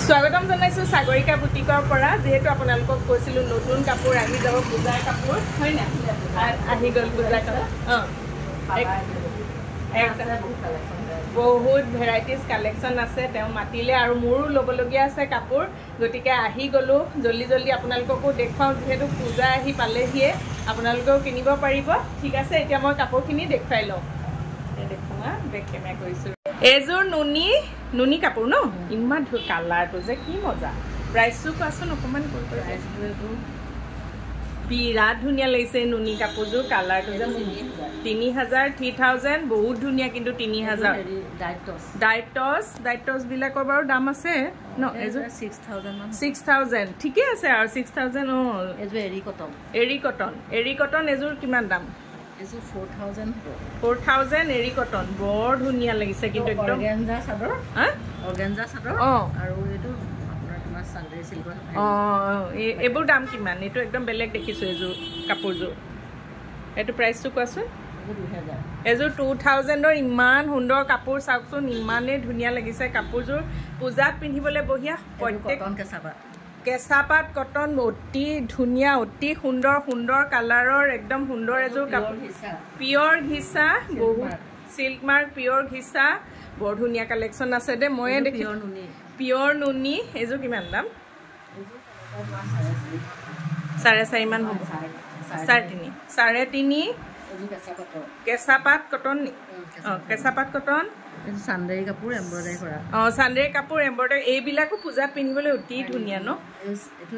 স্বাগতম জানাইছো সাগৰিকা বুটিকৰ পৰা যেহেতু আপোনালোকক কৈছিলো নতুন কাপোৰ আহি যাব পূজাৰ কাপোৰ হয় না আহি গল পূজাৰ কাপোৰ বহুত ভেৰাইটিজ কালেকশ্যন আছে তেওঁ মাতিলে আৰু মোৰো ল'বলগীয়া আছে কাপোৰ গতিকে আহি গলো জলদি জলদি আপোনালোককো দেখাও যেহেতু পূজা আহি পালেহিয়ে আপোনালোকেও কিনিব পাৰিব ঠিক আছে এতিয়া মই কাপোৰখিনি দেখুৱাই লওঁ দেখুৱা বেকেমে কৰিছো এজোৰ নুনি কাপোৰ ন ইমান কালাৰটো যে কি মজা প্ৰাইসটো কোৱাচোন অকমান বিৰাট ধুনীয়া লাগিছে নুনি কাপোৰযোৰ কালাৰটো যে 3000 বহুত ধুনীয়া কিন্তু 3000 ডাইটছ বিলাকৰ বাৰু দাম আছে ন এজোৰ 6000 ঠিকে আছে আৰু 6000 এজোৰ এৰি কটন এজোৰ কিমান দাম 4000 এৰি কটন বৰ ধুনীয়া লাগিছে কিন্তু একদম অৰ্গানজা চাদৰ আৰু এটো আপোনাৰ তোমাৰ সানডে সিল্কৰ এবোৰ দাম কিমান এটো একদম বেলেগ দেখিছো এজোৰ কাপোৰযোৰ এটো প্ৰাইসটো কোৱাচোন 2000 এজোৰ 2000 ৰ ইমান সুন্দৰ কাপোৰ চাওকচোন ইমানে ধুনীয়া লাগিছে কাপোৰযোৰ পূজাত পিন্ধিবলৈ বহিয়া কটন কেঁচাপাত কটন অতি ধুনীয়া অতি সুন্দৰ কালাৰৰ একদম সুন্দৰ এজোৰ কাপোৰ পিয়ৰ ঘিচা বহুত সিল্ক মাৰ্ক পিয়ৰ ঘিচা বৰ ধুনীয়া কালেকশ্যন আছে দে মই দেখি পিয়ৰ নুনি এজোৰ কিমান দাম 4.5 মান হ'ব 3.5 কেঁচাপাত কটন কেঁচাপাত কটন সানডেৰী কাপোৰ এমব্ৰইডাৰী কৰা সানডেৰী কাপোৰ এমব্ৰইডাৰী এইবিলাকো পূজাত পিন্ধিবলৈ অতি ধুনীয়া ন এটো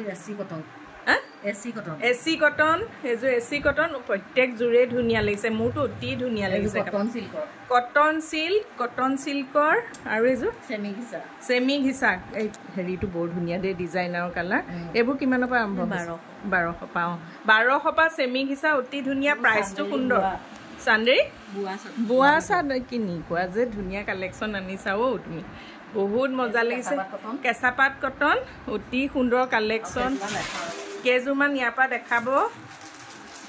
এসি কটন এজো এসি কটন প্ৰত্যেক জুৰে ধুনীয়া লাগিছে মোৰটো অতি ধুনীয়া লাগিছে কটন সিল্কৰ আৰু এজো সেমি ঘিচা এই হেৰিটো বৰ ধুনীয়া দে ডিজাইনাৰ কালাৰ এবোৰ কিমানৰ পৰা আৰম্ভ 1200 পৰা সেমি ঘিচা অতি ধুনীয়া প্ৰাইসটো সুন্দৰ সানডেৰী বুৱা চাদ কিনি কোৱা যে ধুনীয়া কালেকশ্যন আনিছা তুমি বহুত মজা লাগিছে কেঁচাপাত কটন অতি সুন্দৰ কালেকশ্যন কেজুমান ইয়াৰ পৰা দেখাব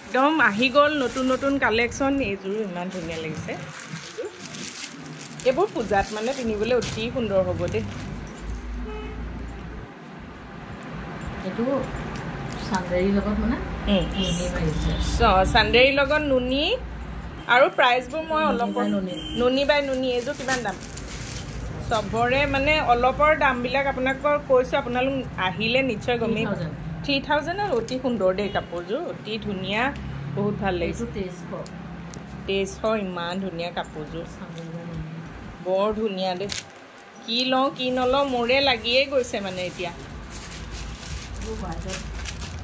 একদম আহি গ'ল নতুন কালেকশ্যন এইযোৰ ইমান ধুনীয়া লাগিছে এইবোৰ পূজাত মানে পিন্ধিবলৈ অতি সুন্দৰ হ'ব দেই এইটো সানডেৰীৰ লগত মানে সানডেৰীৰ লগত নুনি আৰু প্ৰাইসবোৰ মই অলপ নুনি বাই নুনি এজোৰ কিমান দাম সবৰে মানে অলপৰ দামবিলাক আপোনালোকৰ কৈছো আপোনালোক আহিলে নিশ্চয় গমেই 3000 আৰু অতি সুন্দৰ দেই কাপোৰযোৰ অতি ধুনীয়া বহুত ভাল লাগিছে 2300 ইমান ধুনীয়া কাপোৰযোৰ বৰ ধুনীয়া দেই কি লওঁ কি নলওঁ মোৰে লাগিয়ে গৈছে মানে এতিয়া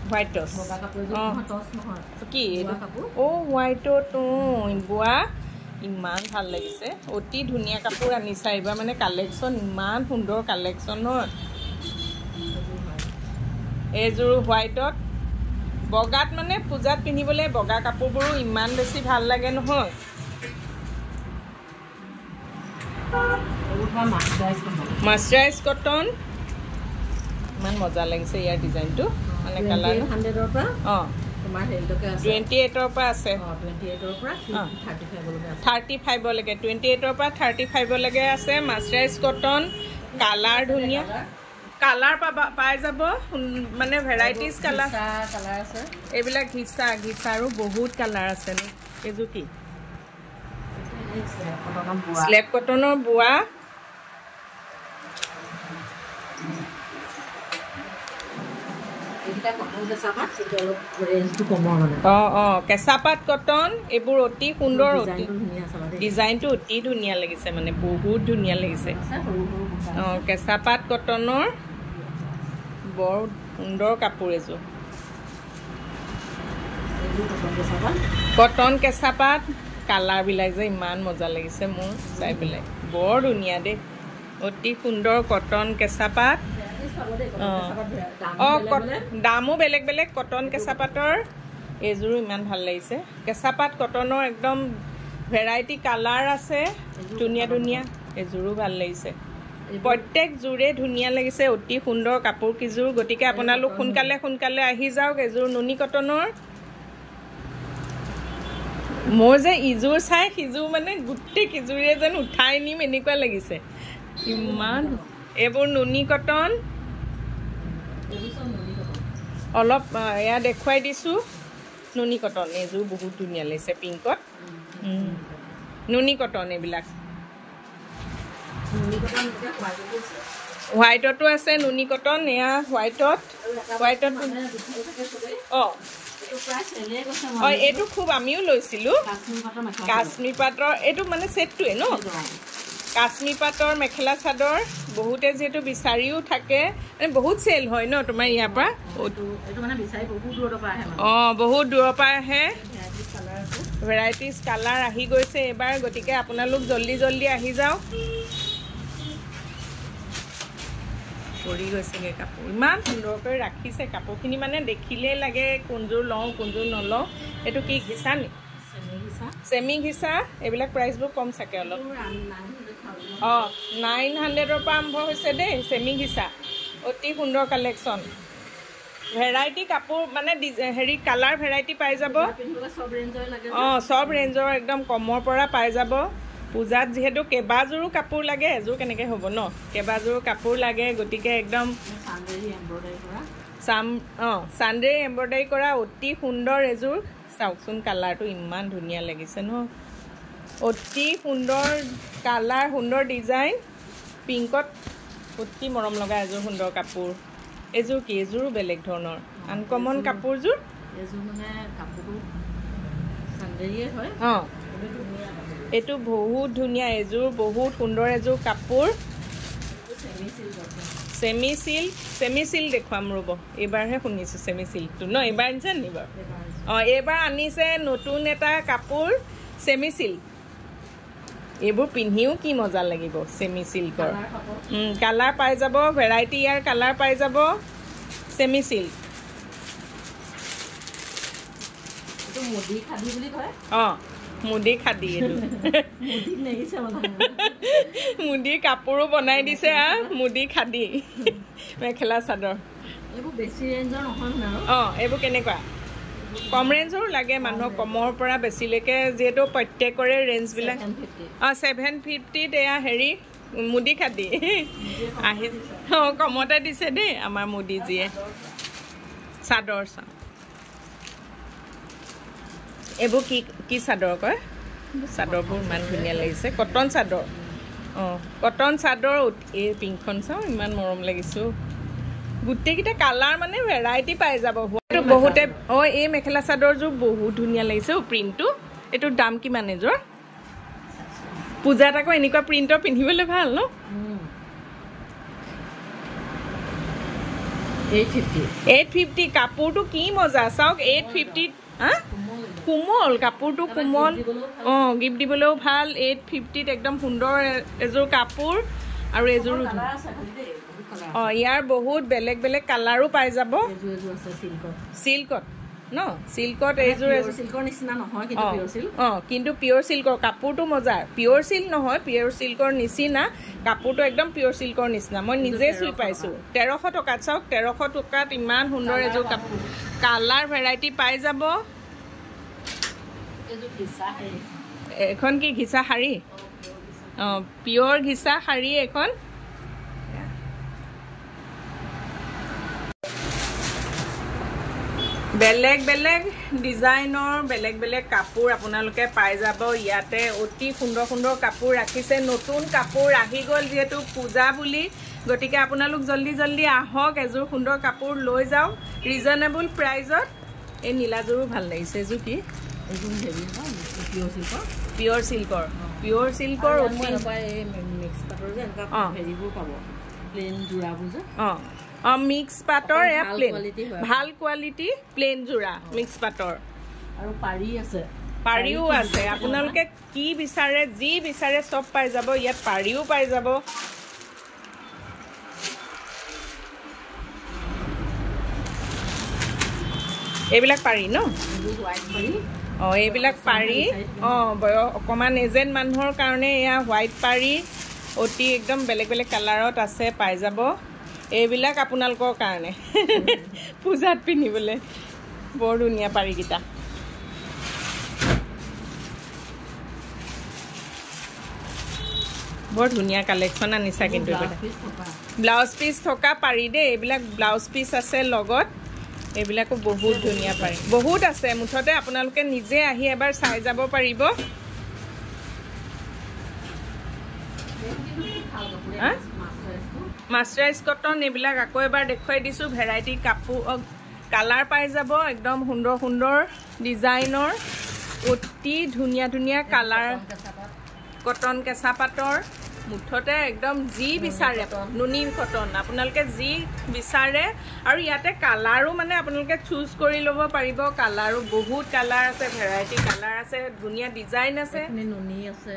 হোৱাইট টছ কি হোৱাইটত বোৱা ইমান ভাল লাগিছে অতি ধুনীয়া কাপোৰ আনিছা এইবাৰ মানে কালেকশ্যন ইমান সুন্দৰ কালেকশ্যন হয় এজোৰ হোৱাইটত বগাত মানে পূজাত পিন্ধিবলৈ বগা কাপোৰবোৰো ইমান বেছি ভাল লাগে নহয় মাৰ্চাৰাইজ কটন ইমান মজা লাগিছে ইয়াৰ ডিজাইনটো মানে কালাৰ 100 ৰ পৰা তোমাৰ হেলটোকে আছে 28 ৰ পৰা আছে 28 ৰ পৰা 35 লৈকে 28 ৰ পৰা 35 লৈকে আছে মাৰ্চাৰাইজ কটন কালাৰ ধুনীয়া কালাৰ পাই যাব মানে ভেৰাইটিজ কালাৰ আছে এইবিলাক ঘিচাৰো বহুত কালাৰ আছে এজো কি স্লেব কটনৰ বোৱা কেঁচাপাত কটন এইবোৰ অতি সুন্দৰ ডিজাইনটো অতি ধুনীয়া লাগিছে মানে বহুত ধুনীয়া লাগিছে কেঁচাপাত কটনৰ বৰ সুন্দৰ কাপোৰ এযোৰ কটন কেঁচাপাত কালাৰবিলাক যে ইমান মজা লাগিছে মোৰ চাই পেলাই বৰ ধুনীয়া দেই অতি সুন্দৰ কটন কেঁচাপাত দামো বেলেগ কটন কেঁচাপাতৰ এযোৰো ইমান ভাল লাগিছে কেঁচাপাত কটনৰ একদম ভেৰাইটি কালাৰ আছে ধুনীয়া এযোৰো ভাল লাগিছে প্ৰত্যেক জোৰে ধুনীয়া লাগিছে অতি সুন্দৰ কাপোৰ কিযোৰ গতিকে আপোনালোক সোনকালে আহি যাওক এযোৰ নুনি কটনৰ মই যে ইজোৰ চাই সিজোৰ মানে গোটেই কিজোৰে যেন উঠাই নিম এনেকুৱা লাগিছে ইমান এইবোৰ নুনি কটন অলপ এয়া দেখুৱাই দিছোঁ নুনি কটন এইযোৰ বহুত ধুনীয়া লাগিছে পিংকত নুনি কটন এইবিলাক হোৱাইটতো আছে নুনি কটন এয়া হোৱাইটত এইটো খুব আমিও লৈছিলোঁ কাশ্মীৰ পাটৰ এইটো মানে ছেটটোৱে ন কাশ্মীৰ পাটৰ মেখেলা চাদৰ বহুতে যিহেতু বিচাৰিও থাকে বহুত চেল হয় ন তোমাৰ ইয়াৰ পৰা বহুত দূৰৰ পৰা আহে ভেৰাইটিজ কালাৰ আহি গৈছে এইবাৰ গতিকে আপোনালোক জল্দি জল্দি আহি যাওক পৰি গৈছেগৈ কাপোৰ ইমান সুন্দৰকৈ ৰাখিছে কাপোৰখিনি মানে দেখিলেই লাগে কোনযোৰ লওঁ কোনযোৰ নলওঁ এইটো কি ঘিচা নি চেমি ঘিচা এইবিলাক প্ৰাইচবোৰ কম চাগে অলপ 900ৰ পৰা আৰম্ভ হৈছে দেই চেমি ঘিচা অতি সুন্দৰ কালেকশ্যন ভেৰাইটি কাপোৰ মানে হেৰি কালাৰ ভেৰাইটি পাই যাব চব ৰেঞ্জৰ একদম কমৰ পৰা পাই যাব পূজাত যিহেতু কেইবাযোৰো কাপোৰ লাগে এযোৰ কেনেকৈ হ'ব ন কেইবাযোৰো কাপোৰ লাগে গতিকে একদম চানডে এম্ব্ৰইডাৰী কৰা অতি সুন্দৰ এযোৰ চাওকচোন কালাৰটো ইমান ধুনীয়া লাগিছে ন অতি সুন্দৰ কালাৰ সুন্দৰ ডিজাইন পিংকত অতি মৰম লগা এযোৰ সুন্দৰ কাপোৰ এযোৰ কি এযোৰো বেলেগ ধৰণৰ আনকমন কাপোৰযোৰ এযোৰ মানে কাপোৰটো চানডেয়ে হয় এইটো বহুত ধুনীয়া এযোৰ বহুত সুন্দৰ এযোৰ কাপোৰ চেমি চিল্ক দেখুৱাম ৰ'ব এইবাৰহে শুনিছোঁ চেমি চিল্কটো ন এইবাৰ আনিছে নি বাৰু এইবাৰ আনিছে নতুন এটা কাপোৰ চেমি চিল্ক এইবোৰ পিন্ধিও কি মজা লাগিব চেমি চিল্কৰ কালাৰ পাই যাব ভেৰাইটি ইয়াৰ কালাৰ পাই যাব চেমি চিল্ক মুদি খাদি বুলি কয় মুদি খাদি এইটো মুদিৰ কাপোৰো বনাই দিছে মুদি খাদি মেখেলা চাদৰ এইবোৰ বেছি ৰেঞ্জৰ নহয় এইবোৰ কেনেকুৱা কম ৰেঞ্জৰো লাগে মানুহক কমৰ পৰা বেছিলৈকে যিহেতু প্ৰত্যেকৰে ৰেঞ্জবিলাক 750ত এয়া হেৰি মুদি খাদি আহি কমতে দিছে দেই আমাৰ মুদিজীয়ে চাদৰ চাওঁ এইবোৰ কি চাদৰ কয় চাদৰবোৰ ইমান ধুনীয়া লাগিছে কটন চাদৰ কটন চাদৰ এই পিংকখন চাওঁ ইমান মৰম লাগিছোঁ গোটেইকেইটা কালাৰ মানে ভেৰাইটি পাই যাব বহুতে এই মেখেলা চাদৰযোৰ বহুত ধুনীয়া লাগিছে প্ৰিণ্টটো এইটোৰ দাম কিমান এযোৰ পূজাত আকৌ এনেকুৱা প্ৰিণ্টৰ পিন্ধিবলৈ ভাল ন 850 কাপোৰটো কি মজা চাওক 850 কোমল কাপোৰটো কোমল গিফ্ট দিবলৈও ভাল 850ত একদম সুন্দৰ এযোৰ কাপোৰ আৰু এযোৰ ইয়াৰ বহুত বেলেগ বেলেগ কালাৰো পাই যাব চিল্কত ন চিল্কত এইযোৰ চিল্কৰ নিচিনা নহয় কিন্তু পিয়ৰ চিল্কৰ কাপোৰটো মজা পিয়ৰ চিল্ক নহয় পিয়ৰ চিল্কৰ নিচিনা কাপোৰটো একদম পিয়ৰ চিল্কৰ নিচিনা মই নিজে চুই পাইছোঁ 1300 টকাত চাওক 1300 টকাত ইমান সুন্দৰ এযোৰ কাপোৰ কালাৰ ভেৰাইটি পাই যাব এখন কি ঘিচা শাৰী পিয়ৰ ঘিচা শাৰী এখন বেলেগ বেলেগ ডিজাইনৰ বেলেগ বেলেগ কাপোৰ আপোনালোকে পাই যাব ইয়াতে অতি সুন্দৰ সুন্দৰ কাপোৰ ৰাখিছে নতুন কাপোৰ আহি গ'ল যিহেতু পূজা বুলি গতিকে আপোনালোক জল্দি জল্দি আহক এযোৰ সুন্দৰ কাপোৰ লৈ যাওক ৰিজনেবল প্ৰাইজত এই নীলাযোৰো ভাল লাগিছে এযোৰ কি পিয়ৰ চিল্কৰ মিক্স পাটৰ এয়া প্লেন ভাল কোৱালিটি প্লেন যোৰা মিক্স পাটৰ আৰু পাৰিও আছে আপোনালোকে কি বিচাৰে যি বিচাৰে চব পাই যাব ইয়াত পাৰিও পাই যাব এইবিলাক পাৰি ন এইবিলাক পাৰি অকণমান এজেণ্ট মানুহৰ কাৰণে এয়া হোৱাইট পাৰি অতি একদম বেলেগ বেলেগ কালাৰত আছে পাই যাব এইবিলাক আপোনালোকৰ কাৰণে পূজাত পিন্ধিবলৈ বৰ ধুনীয়া পাৰিকেইটা বৰ ধুনীয়া কালেকশ্যন আনিছা কিন্তু ব্লাউজ পিচ থকা পাৰি দেই এইবিলাক ব্লাউজ পিচ আছে লগত এইবিলাকো বহুত ধুনীয়া পাৰি বহুত আছে মুঠতে আপোনালোকে নিজে আহি এবাৰ চাই যাব পাৰিব মাস্টাৰাইজ কটন এইবিলাক আকৌ এবাৰ দেখুৱাই দিছোঁ ভেৰাইটি কাপোৰ কালাৰ পাই যাব একদম সুন্দৰ সুন্দৰ ডিজাইনৰ অতি ধুনীয়া ধুনীয়া কালাৰ কটন কেঁচা পাটৰ মুঠতে একদম যি বিচাৰে নুনি কটন আপোনালোকে যি বিচাৰে আৰু ইয়াতে কালাৰো মানে আপোনালোকে চুজ কৰি ল'ব পাৰিব কালাৰো বহুত কালাৰ আছে ভেৰাইটি কালাৰ আছে ধুনীয়া ডিজাইন আছে নুনি আছে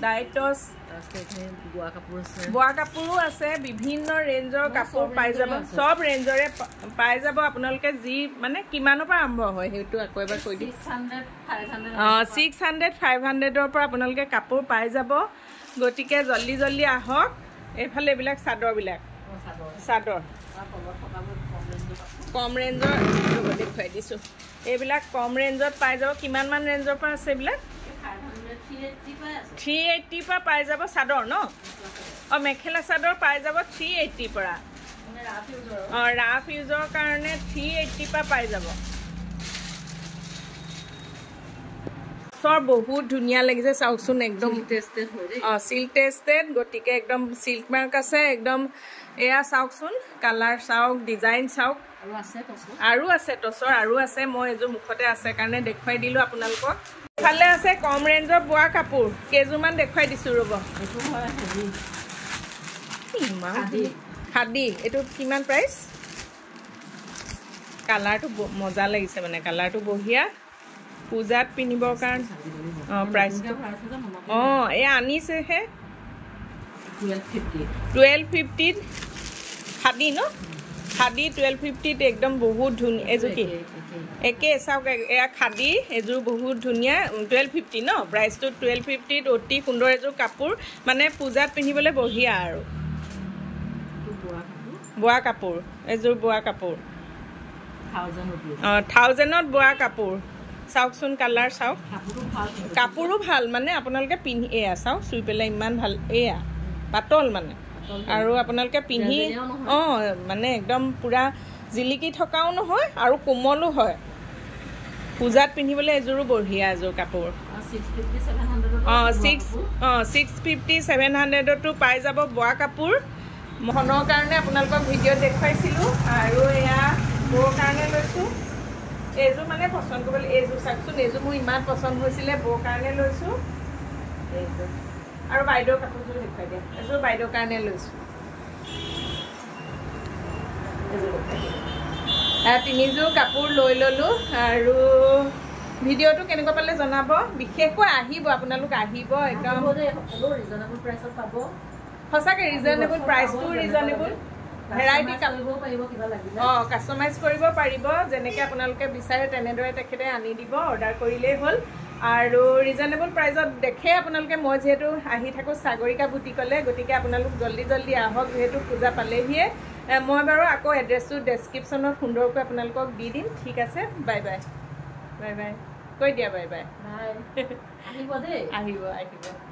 ডাইটছ বোৱা কাপোৰো আছে বিভিন্ন ৰেঞ্জৰ কাপোৰ পাই যাব সব ৰেঞ্জৰে পাই যাব আপোনালোকে যি মানে কিমানৰ পৰা আৰম্ভ হয় সেইটো আকৌ এবাৰ কৈ দিম 600 500ৰ পৰা আপোনালোকে কাপোৰ পাই যাব গতিকে জল্দি জল্দি আহক এইফালে এইবিলাক চাদৰবিলাক চাদৰ কম ৰেঞ্জৰ দেখুৱাই দিছোঁ এইবিলাক কম ৰেঞ্জত পাই যাব কিমানমান ৰেঞ্জৰ পৰা আছে এইবিলাক 380 পৰা পাই যাব চাদৰ ন মেখেলা চাদৰ পাই যাব 380 পৰা ৰাফ ইউজৰ কাৰণে 380 পৰা পাই যাব বহুত ধুনীয়া লাগিছে চাওকচোন একদম সিল্ক টেষ্টেড গতিকে একদম সিল্ক মাৰ্ক আছে একদম এয়া চাওকচোন কালাৰ চাওক ডিজাইন চাওক আৰু আছে টচৰ আৰু আছে মই এযোৰ মুখতে আছে কাৰণে দেখুৱাই দিলোঁ আপোনালোকক ইফালে আছে কম ৰেঞ্জৰ বোৱা কাপোৰ কেইযোৰমান দেখুৱাই দিছোঁ ৰ'ব খাদী এইটো কিমান প্ৰাইচ কালাৰটো মজা লাগিছে মানে কালাৰটো বঢ়িয়া পূজাত পিন্ধিবৰ কাৰণে প্ৰাইচটো এয়া আনিছেহে 1250 খাদী ন খাদী 1250 একদম বহুত ধুনীয়া এযোৰ কি একে চাওক এয়া খাদী এযোৰ বহুত ধুনীয়া 1250 ন প্ৰাইচটো 1250 অতি সুন্দৰ এযোৰ কাপোৰ মানে পূজাত পিন্ধিবলৈ বঢ়িয়া আৰু বোৱা কাপোৰ এযোৰ বোৱা কাপোৰ 1000ত বোৱা কাপোৰ চাওকচোন কালাৰ চাওক কাপোৰো ভাল মানে আপোনালোকে পিন্ধি এয়া চাওক চুই পেলাই ইমান ভাল এয়া পাতল মানে আৰু আপোনালোকে পিন্ধি মানে একদম পুৰা জিলিকি থকাও নহয় আৰু কোমলো হয় পূজাত পিন্ধিবলৈ এযোৰো বঢ়িয়া এযোৰ কাপোৰ 650 700তো পাই যাব বোৱা কাপোৰ মনৰ কাৰণে আপোনালোকক ভিডিঅ' দেখুৱাইছিলোঁ আৰু এয়া মোৰ কাৰণে লৈছোঁ এইযোৰ মানে পচন্দ কৰিবলৈ এইযোৰ চাওকচোন এইযোৰ মোৰ ইমান পচন্দ হৈছিলে বৰ কাৰণে লৈছোঁ এইযোৰ আৰু বাইদেউৰ কাপোৰযোৰ দেখুৱাই দিয়া এইযোৰ বাইদেউৰ কাৰণে লৈছোঁ তিনিযোৰ কাপোৰ লৈ ল'লোঁ আৰু ভিডিঅ'টো কেনেকুৱা পালে জনাব বিশেষকৈ আহিব আপোনালোক আহিব একদম ৰিজনেবল প্ৰাইচত পাব সঁচাকৈ ৰিজনেবল প্ৰাইচটো ৰিজনেবল ভেৰাইটি কাষ্টমাইজ কৰিব পাৰিব যেনেকৈ আপোনালোকে বিচাৰে তেনেদৰে তেখেতে আনি দিব অৰ্ডাৰ কৰিলেই হ'ল আৰু ৰিজনেবল প্ৰাইচত দেখে আপোনালোকে মই যিহেতু আহি থাকোঁ সাগৰিকা বুটিকলৈ গতিকে আপোনালোক জল্দি জল্দি আহক যিহেতু পূজা পালেহিয়ে মই বাৰু আকৌ এড্ৰেছটো ডেছক্ৰিপশ্যনত সুন্দৰকৈ আপোনালোকক দি দিম ঠিক আছে বাই বাই বাই বাই কৈ দিয়া বাই বাই আহিব দেই আহিব আহিব